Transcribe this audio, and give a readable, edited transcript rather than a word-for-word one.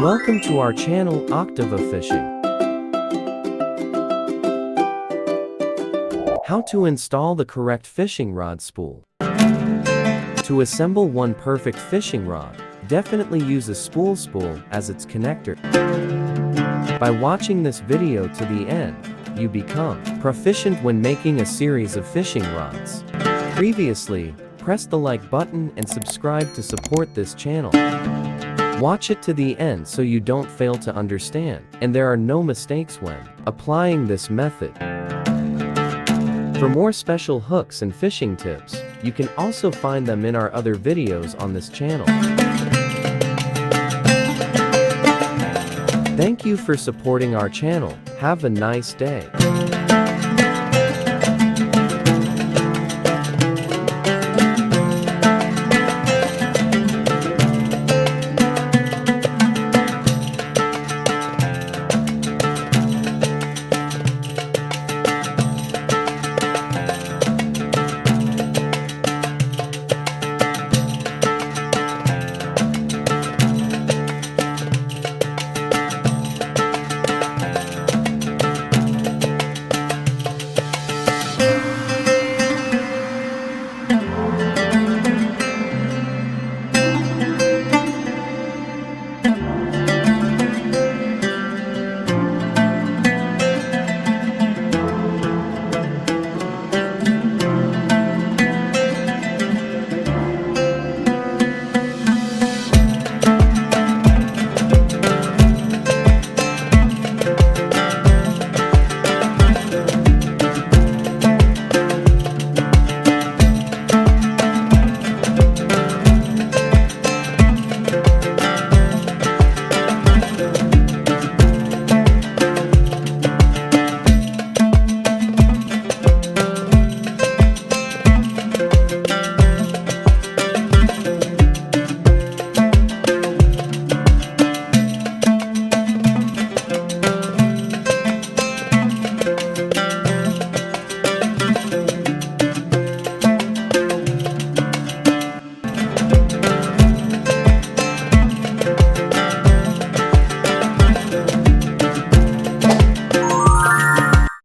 Welcome to our channel Octava Fishing. How to install the correct fishing rod spool. To assemble one perfect fishing rod, definitely use a spool as its connector. By watching this video to the end, you become proficient when making a series of fishing rods. Previously, press the like button and subscribe to support this channel. Watch it to the end so you don't fail to understand, and there are no mistakes when applying this method. For more special hooks and fishing tips, you can also find them in our other videos on this channel. Thank you for supporting our channel. Have a nice day.